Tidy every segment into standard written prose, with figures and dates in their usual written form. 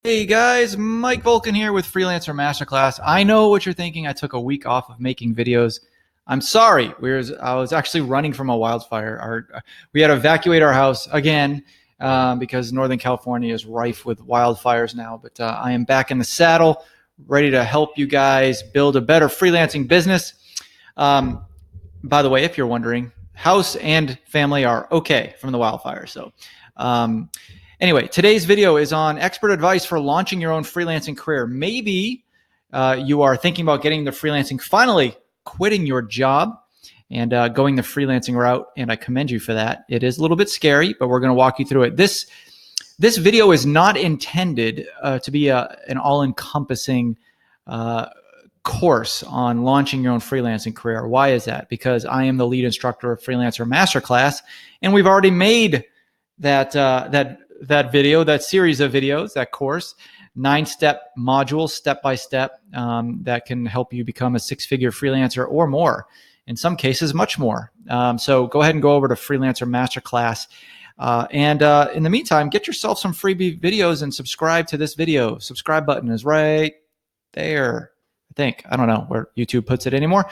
Hey guys, Mike Volkin here with Freelancer Masterclass. I know what you're thinking. I took a week off of making videos. I'm sorry. I was actually running from a wildfire. We had to evacuate our house again because Northern California is rife with wildfires now. But I am back in the saddle, ready to help you guys build a better freelancing business. By the way, if you're wondering, house and family are okay from the wildfire. Anyway, today's video is on expert advice for launching your own freelancing career. Maybe you are thinking about getting the freelancing, finally quitting your job and going the freelancing route, and I commend you for that. It is a little bit scary, but we're going to walk you through it. This video is not intended to be an all-encompassing course on launching your own freelancing career. Why is that? Because I am the lead instructor of Freelancer Masterclass, and we've already made that video, that series of videos, that course, 9-step module, step-by-step, that can help you become a 6-figure freelancer or more. In some cases, much more. So go ahead and go over to Freelancer Masterclass. And in the meantime, get yourself some freebie videos and subscribe to this video. Subscribe button is right there. I think. I don't know where YouTube puts it anymore.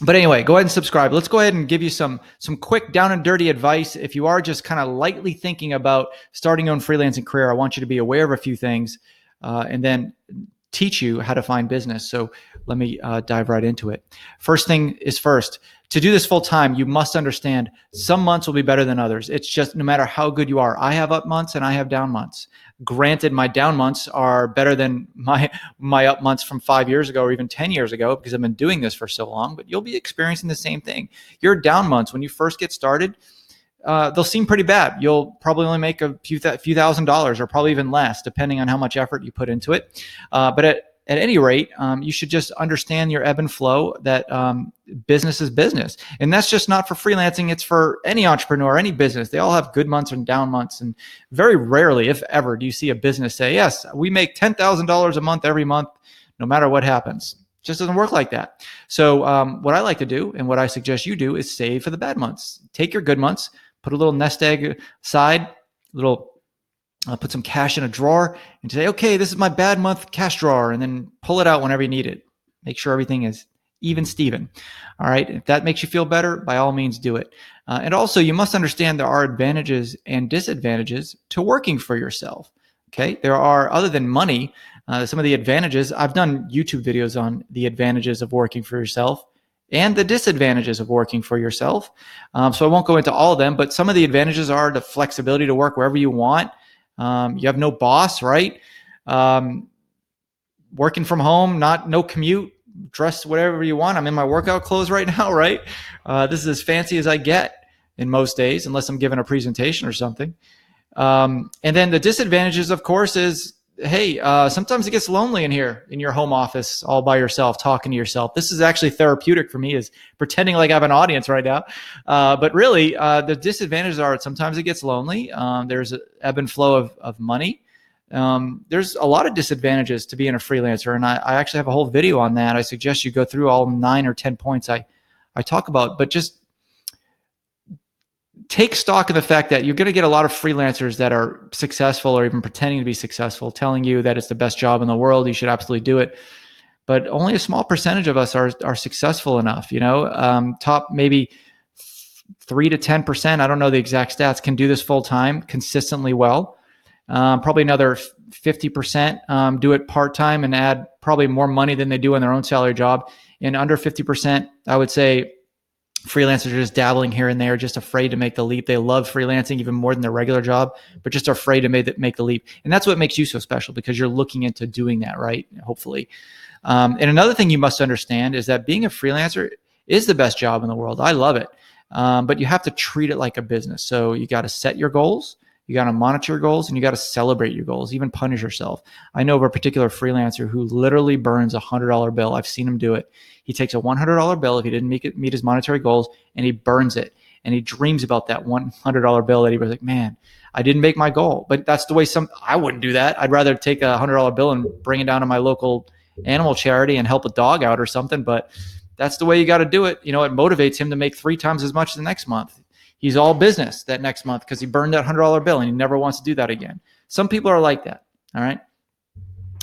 But anyway, go ahead and subscribe. Let's go ahead and give you some quick down and dirty advice. If you are just kind of lightly thinking about starting your own freelancing career, I want you to be aware of a few things and then teach you how to find business. So let me dive right into it. First thing is first. To do this full time, you must understand some months will be better than others. It's just no matter how good you are. I have up months and I have down months. Granted, my down months are better than my up months from 5 years ago or even 10 years ago because I've been doing this for so long, but you'll be experiencing the same thing. Your down months, when you first get started, they'll seem pretty bad. You'll probably only make a few $1,000s or probably even less, depending on how much effort you put into it. But at any rate, you should just understand your ebb and flow, that business is business. And that's just not for freelancing. It's for any entrepreneur, any business. They all have good months and down months. And very rarely, if ever, do you see a business say, yes, we make $10,000 a month every month, no matter what happens. It just doesn't work like that. So what I like to do and what I suggest you do is save for the bad months. Take your good months, put a little nest egg aside, put some cash in a drawer and say, okay, this is my bad month cash drawer, and then pull it out whenever you need it. Make sure everything is even Steven. All right. If that makes you feel better, by all means do it. And also you must understand there are advantages and disadvantages to working for yourself. Okay. There are, other than money, some of the advantages. I've done YouTube videos on the advantages of working for yourself and the disadvantages of working for yourself. So I won't go into all of them, but some of the advantages are the flexibility to work wherever you want. You have no boss, right? Working from home, no commute, dress whatever you want. I'm in my workout clothes right now, right? This is as fancy as I get in most days, unless I'm giving a presentation or something. And then the disadvantages, of course, is, hey, sometimes it gets lonely in here in your home office all by yourself, talking to yourself. This is actually therapeutic for me, is pretending like I have an audience right now. But really, the disadvantages are sometimes it gets lonely. There's an ebb and flow of money. There's a lot of disadvantages to being a freelancer, and I actually have a whole video on that. I suggest you go through all 9 or 10 points I talk about, but just take stock of the fact that you're going to get a lot of freelancers that are successful or even pretending to be successful, telling you that it's the best job in the world, you should absolutely do it. But only a small percentage of us are successful enough, top maybe 3 to 10%, I don't know the exact stats, can do this full time consistently well. Probably another 50% do it part-time and add probably more money than they do in their own salary job. And under 50%, I would say, freelancers are just dabbling here and there, just afraid to make the leap. They love freelancing even more than their regular job, but just afraid to make the leap. And that's what makes you so special, because you're looking into doing that, right? Hopefully. And another thing you must understand is that being a freelancer is the best job in the world. I love it. But you have to treat it like a business. So you got to set your goals. You got to monitor your goals, and you got to celebrate your goals, even punish yourself. I know of a particular freelancer who literally burns a $100 bill. I've seen him do it. He takes a $100 bill if he didn't meet his monetary goals, and he burns it. And he dreams about that $100 bill that he was like, man, I didn't make my goal. But that's the way I wouldn't do that. I'd rather take a $100 bill and bring it down to my local animal charity and help a dog out or something. But that's the way you got to do it. It motivates him to make 3 times as much the next month. He's all business that next month because he burned that $100 bill and he never wants to do that again. Some people are like that. All right.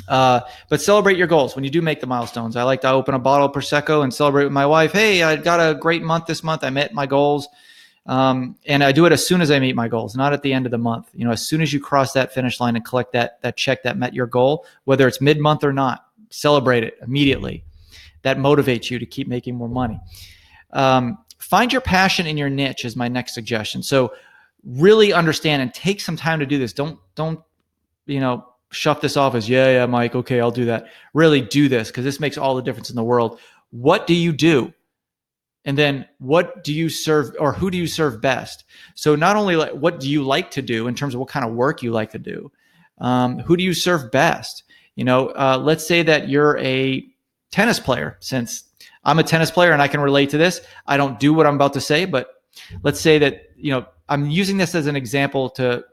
But celebrate your goals when you do make the milestones. I like to open a bottle of Prosecco and celebrate with my wife. Hey, I got a great month this month. I met my goals. And I do it as soon as I meet my goals, not at the end of the month. You know, as soon as you cross that finish line and collect that check that met your goal, whether it's mid-month or not, celebrate it immediately. That motivates you to keep making more money. Find your passion in your niche is my next suggestion. So really understand and take some time to do this. Don't, shove this off as, yeah, Mike, okay, I'll do that. Really do this, because this makes all the difference in the world. What do you do? And then what do you serve, or who do you serve best? So not only what do you like to do in terms of what kind of work you like to do, who do you serve best? Let's say that you're a tennis player. Since I'm a tennis player and I can relate to this, I don't do what I'm about to say, but let's say that, I'm using this as an example to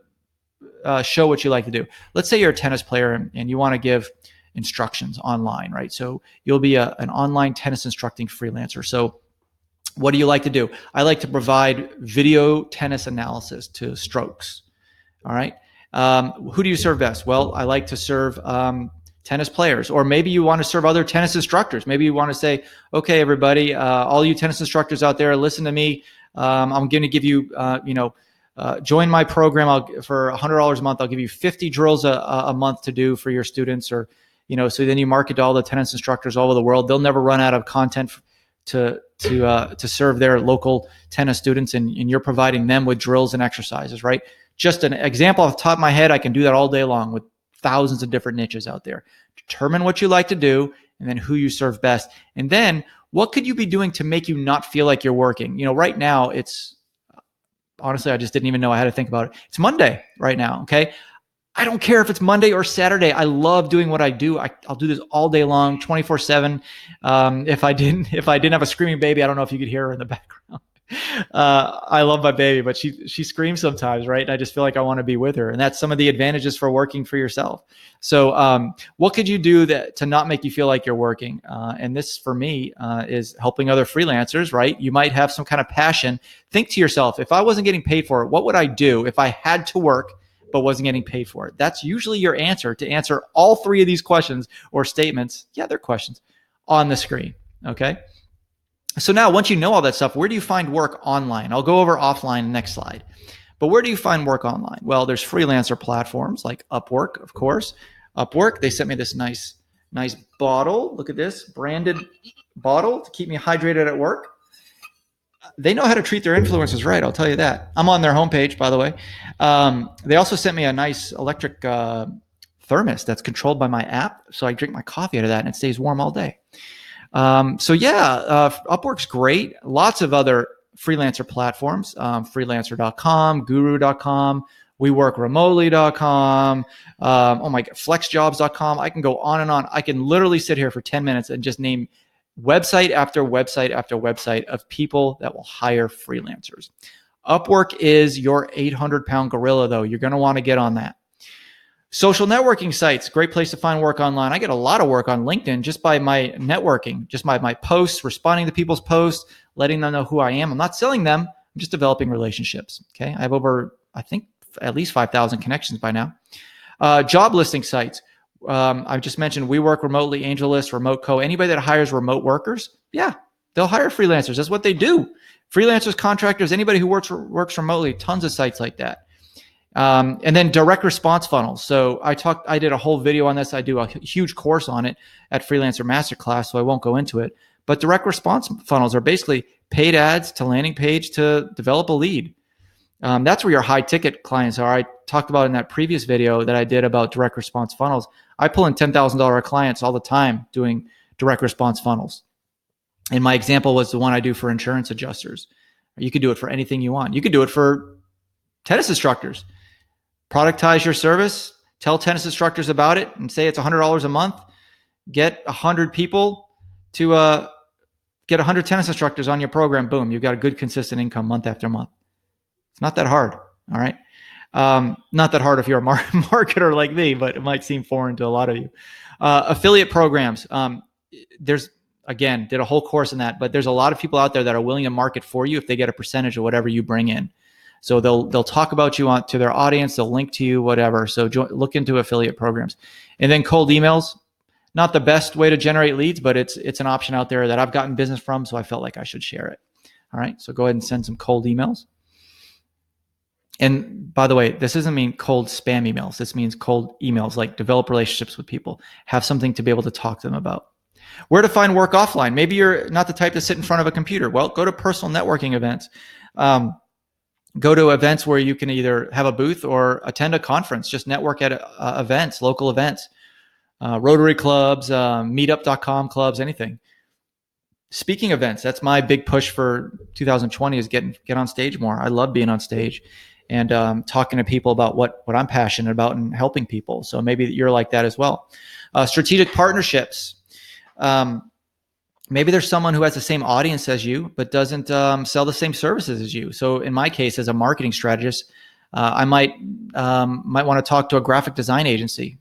show what you like to do. Let's say you're a tennis player and you want to give instructions online, right? So you'll be an online tennis instructing freelancer. So what do you like to do? I like to provide video tennis analysis to strokes. All right. Who do you serve best? Well, I like to serve tennis players, or maybe you want to serve other tennis instructors. Maybe you want to say, okay, everybody, all you tennis instructors out there, listen to me. I'm going to give you, join my program. For $100 a month, I'll give you 50 drills a month to do for your students, or, so then you market to all the tennis instructors all over the world. They'll never run out of content to serve their local tennis students, and you're providing them with drills and exercises, right? Just an example off the top of my head. I can do that all day long with thousands of different niches out there. Determine what you like to do, and then who you serve best. And then what could you be doing to make you not feel like you're working? Right now honestly, I just didn't even know I had to think about it. It's Monday right now. Okay. I don't care if it's Monday or Saturday. I love doing what I do. I'll do this all day long, 24/7. If I didn't have a screaming baby, I don't know if you could hear her in the background. I love my baby, but she screams sometimes, right? And I just feel like I want to be with her. And that's some of the advantages for working for yourself. So what could you do to not make you feel like you're working? And this, for me, is helping other freelancers, right? You might have some kind of passion. Think to yourself, if I wasn't getting paid for it, what would I do if I had to work but wasn't getting paid for it? That's usually your answer to answer all three of these questions or statements. Yeah, they're questions on the screen. Okay. So now, once you know all that stuff, where do you find work online? I'll go over offline next slide. But where do you find work online? Well, there's freelancer platforms like Upwork, of course. Upwork, they sent me this nice bottle. Look at this branded bottle to keep me hydrated at work. They know how to treat their influencers right, I'll tell you that. I'm on their homepage, by the way. They also sent me a nice electric thermos that's controlled by my app. So I drink my coffee out of that and it stays warm all day. Upwork's great. Lots of other freelancer platforms, freelancer.com, guru.com, weworkremotely.com, flexjobs.com. I can go on and on. I can literally sit here for 10 minutes and just name website after website after website of people that will hire freelancers. Upwork is your 800-pound gorilla, though. You're going to want to get on that. Social networking sites, great place to find work online. I get a lot of work on LinkedIn just by my networking, just by my posts, responding to people's posts, letting them know who I am. I'm not selling them. I'm just developing relationships. Okay. I have over, I think, at least 5,000 connections by now. Job listing sites. I just mentioned We Work Remotely, AngelList, Remote Co. Anybody that hires remote workers, yeah, they'll hire freelancers. That's what they do. Freelancers, contractors, anybody who works remotely, tons of sites like that. And then direct response funnels. So I did a whole video on this. I do a huge course on it at Freelancer Masterclass, so I won't go into it. But direct response funnels are basically paid ads to landing page to develop a lead. That's where your high ticket clients are. I talked about in that previous video that I did about direct response funnels. I pull in $10,000 clients all the time doing direct response funnels. And my example was the one I do for insurance adjusters. You could do it for anything you want. You could do it for tennis instructors. Productize your service, tell tennis instructors about it, and say it's $100 a month. Get 100 people to get 100 tennis instructors on your program. Boom, you've got a good, consistent income month after month. It's not that hard, all right? Not that hard if you're a marketer like me, but it might seem foreign to a lot of you. Affiliate programs. Did a whole course in that, but there's a lot of people out there that are willing to market for you if they get a percentage of whatever you bring in. So they'll talk about you to their audience. They'll link to you, whatever. So look into affiliate programs. And then cold emails, not the best way to generate leads, but it's an option out there that I've gotten business from. So I felt like I should share it. All right. So go ahead and send some cold emails. And by the way, this doesn't mean cold spam emails. This means cold emails, like develop relationships with people, have something to be able to talk to them about. Where to find work offline? Maybe you're not the type to sit in front of a computer. Well, go to personal networking events. Go to events where you can either have a booth or attend a conference. Just network at events, local events, Rotary clubs, meetup.com clubs, anything. Speaking events, that's my big push for 2020 is get on stage more. I love being on stage and talking to people about what I'm passionate about and helping people. So maybe you're like that as well. Strategic partnerships. Maybe there's someone who has the same audience as you, but doesn't sell the same services as you. So in my case, as a marketing strategist, I might want to talk to a graphic design agency,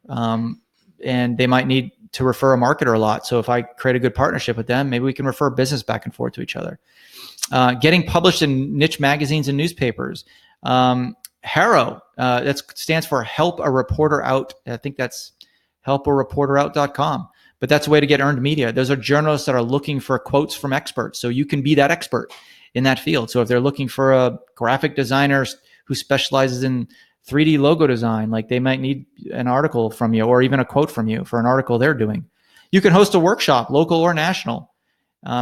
and they might need to refer a marketer a lot. So if I create a good partnership with them, maybe we can refer business back and forth to each other. Getting published in niche magazines and newspapers. HARO, that stands for Help a Reporter Out. I think that's helpareporterout.com. But that's a way to get earned media. Those are journalists that are looking for quotes from experts. So you can be that expert in that field. So if they're looking for a graphic designer who specializes in 3D logo design, like they might need an article from you or even a quote from you for an article they're doing. You can host a workshop, local or national.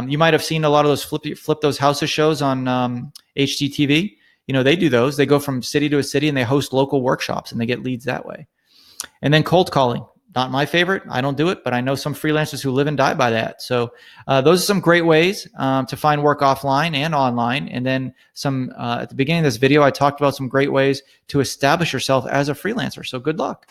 You might have seen a lot of those flip those houses shows on HGTV. You know, they do those. They go from city to a city and they host local workshops and they get leads that way. And then cold calling. Not my favorite. I don't do it, but I know some freelancers who live and die by that. So those are some great ways to find work offline and online. And then some at the beginning of this video, I talked about some great ways to establish yourself as a freelancer. So good luck.